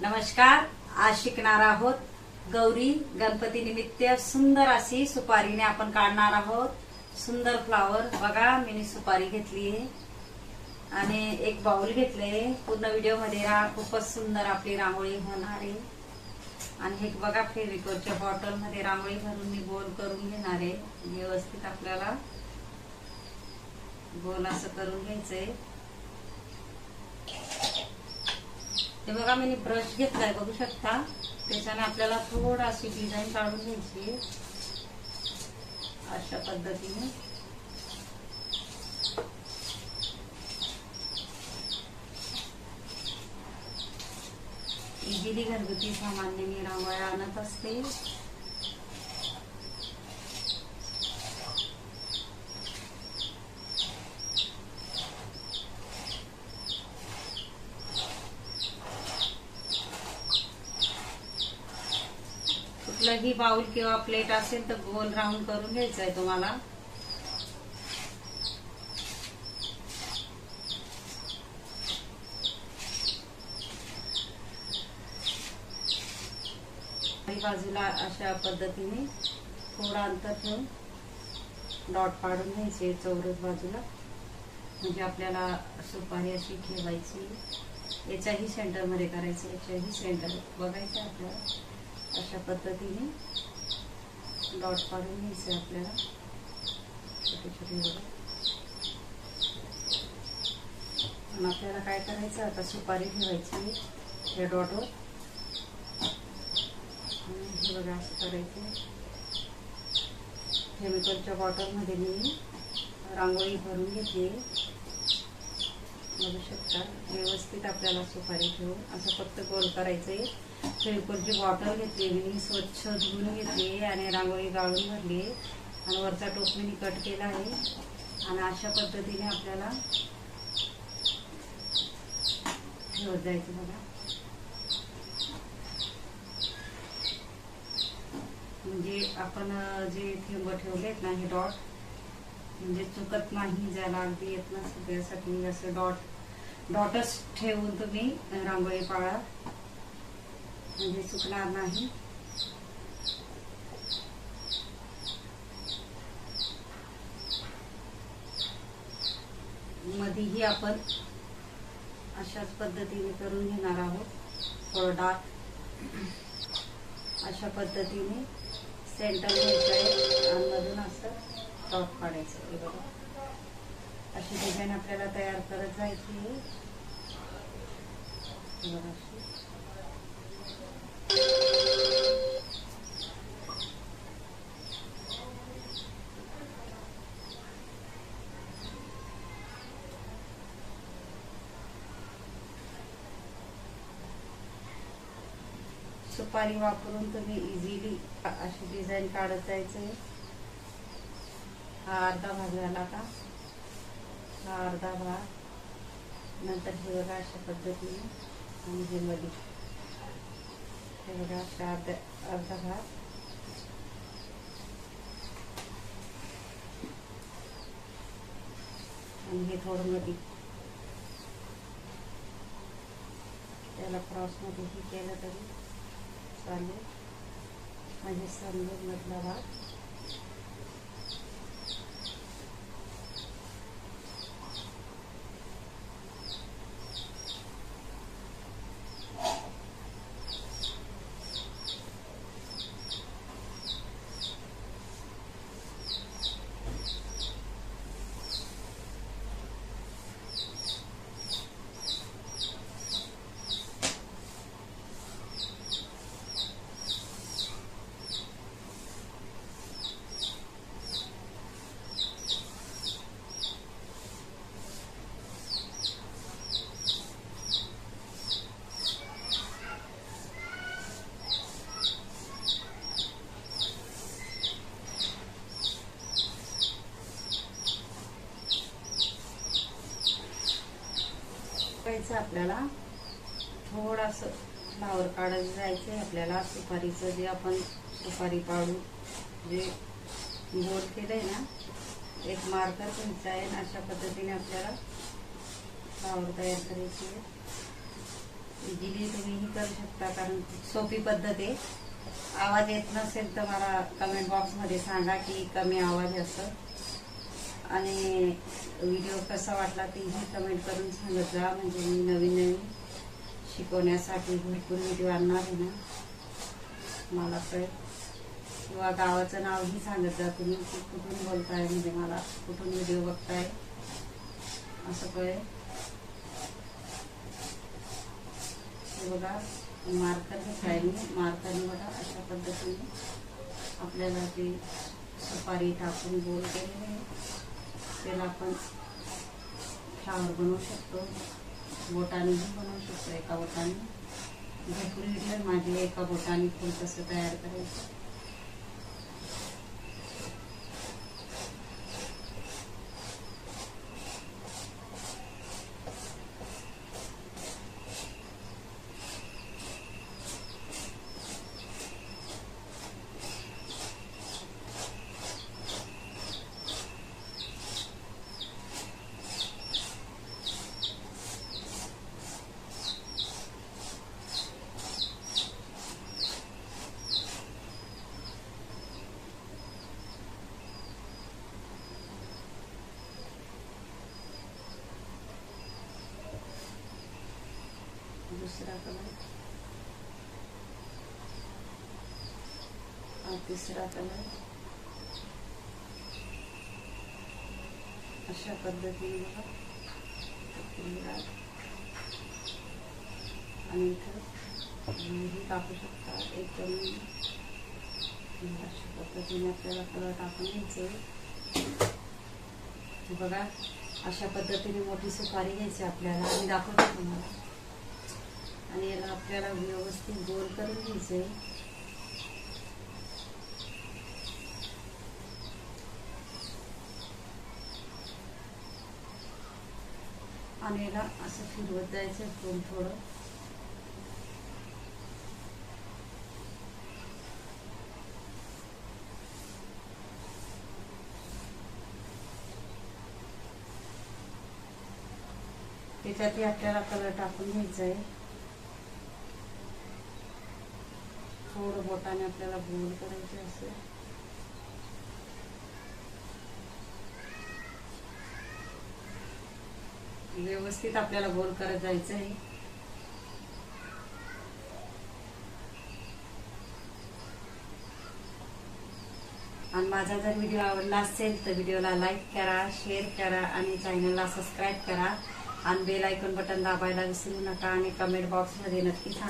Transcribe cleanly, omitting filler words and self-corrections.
नमस्कार. आज शिकणार आहोत गौरी गणपती निमित्त सुंदर अशी सुपारीने आपण काढणार आहोत. सुंदर फ्लावर बघा, मी सुपारी घेतली आहे आणि एक बाउल घेतले. पूर्ण व्हिडिओ मध्ये राहा. खूपच सुंदर आपली रांगोळी होणार आहे. आणि हे बघा, फेविकॉलच्या बॉटल मध्ये रांगोळी भरून मी गोल करून घेणार आहे. व्यवस्थित आपल्याला गोल असं करून घ्यायचंय. हे बघा, मी ब्रश घेतलाय, बघू शकता. त्याच्याने आपल्याला थोडीशी डिझाईन काढून घ्यायची अशा पद्धतीने. इझिली घरगुती सामान्य मी रांगोळ्या आणत असते. कुठलंही बाउल किंवा प्लेट असेल तर गोल राऊंड करून घ्यायचं आहे तुम्हाला. बाजूला अशा पद्धतीने थोडा अंतर ठेवून डॉट पाडून घ्यायचे चौरस बाजूला. म्हणजे आपल्याला सुपारी अशी ठेवायची. याच्याही सेंटर मध्ये करायचं, याच्याही सेंटर बघायचं आपल्याला. अशा पद्धतीने डॉट पाडून घ्यायचे आपल्याला छोटे छोटे बघा. आणि आपल्याला काय करायचं, आता सुपारी ठेवायची या डॉटवर. हे बघा, असं करायचं. फेविकॉलच्या बॉटल मध्ये मी रांगोळी भरून घेते, बघू शकता. व्यवस्थित आपल्याला सुपारी ठेवून असं फक्त गोल करायचंय. फेविकॉलची बॉटल घेतली मी, स्वच्छ धुवून घेतली आणि रांगोळी गाळून भरली आणि वरचा टोप मी कट केला आहे. आणि अशा पद्धतीने आपल्याला ठेवत जायचं बघा. म्हणजे आपण जे थेंब ठेवलेत ना, हे डॉट म्हणजे चुकत नाही, ज्याला अगदी येत नसतं त्यासाठी असं डॉटच ठेवून तुम्ही रांगोळी पाळा, म्हणजे चुकणार नाही. मध्येही आपण अशाच पद्धतीने करून घेणार आहोत. थोडं डार्क अशा पद्धतीने सेंटर घ्यायचं आहे आणि मधून असं डॉट काढायचं. हे बघा, अशी डिझाईन आपल्याला तयार करत जायची आहे. बघा, सुपारी वापरून तुम्ही इझिली अशी डिझाईन काढत जायचं. हा अर्धा भाग झाला का, हा अर्धा भाग. नंतर हे बघा अशा पद्धतीने. आणि हे मध्ये हे बघा अशा अर्धा भाग. आणि हे थोडं मध्ये त्याला क्रॉस मध्ये हे केलं तरी चालेल. म्हणजे समजून मधला भाग. आपल्याला थोडासा फ्लावर काढत जायचंय. आपल्याला सुपारीचं जे आपण सुपारी पाडू जे गोल केलंय ना, एक मार्कर घ्यायचा आहे. अशा पद्धतीने आपल्याला फ्लावर तयार करायची आहे. इझिली तुम्हीही करू शकता, कारण सोपी पद्धत आहे. आवाज येत नसेल तर मला कमेंट बॉक्समध्ये सांगा की कमी आवाज असं. आणि व्हिडिओ कसा वाटला तेही कमेंट करून सांगत जा, म्हणजे मी नवीन नवीन शिकवण्यासाठी भरपूर व्हिडिओ आणणार आहे ना, मला कळेल. किंवा गावाचं नावही सांगत जा तुम्ही की कुठून बोलताय, म्हणजे मला कुठून व्हिडिओ बघताय असं कळेल. हे बघा मार्कर घेतलाय मी. मार्करने बघा अशा पद्धतीने आपल्याला ते सुपारी टाकून गोल केलेले आहे. त्याला आपण फ्लावर बनवू शकतो, बोटानेही बनवू शकतो. एका बोटाने भरपूर व्हिडिओ आहे माझी एका बोटाने फुल कसं तयार करायचं. दूसरा कलर, और तीसरा कलर. अशा पद्धतीने बघा. आणि इथं ही टाकू शकता. एकदम अशा पद्धतीने आपल्याला कलर टाकून घ्यायचे. बघा अशा पद्धतीने मोठी सुपारी घ्यायची आपल्याला. आणि दाखवते तुम्हाला. आणि याला आपल्याला व्यवस्थित गोल करून घ्यायचंय. आणि याला असं फिरवत जायचं थोडं थोडं. त्याच्यातही आपल्याला कलर टाकून घ्यायचा आहे. थोडं बोटाने आपल्याला गोल करायचे असेल. व्यवस्थित आपल्याला गोल करत जायचं आहे. आणि माझा जर व्हिडिओ आवडला असेल तर व्हिडिओला लाईक करा, शेअर करा आणि चॅनलला सबस्क्राईब करा. आणि बेल आयकॉन बटन दाबायला विसरू नका. आणि कमेंट बॉक्समध्ये नक्की सांगा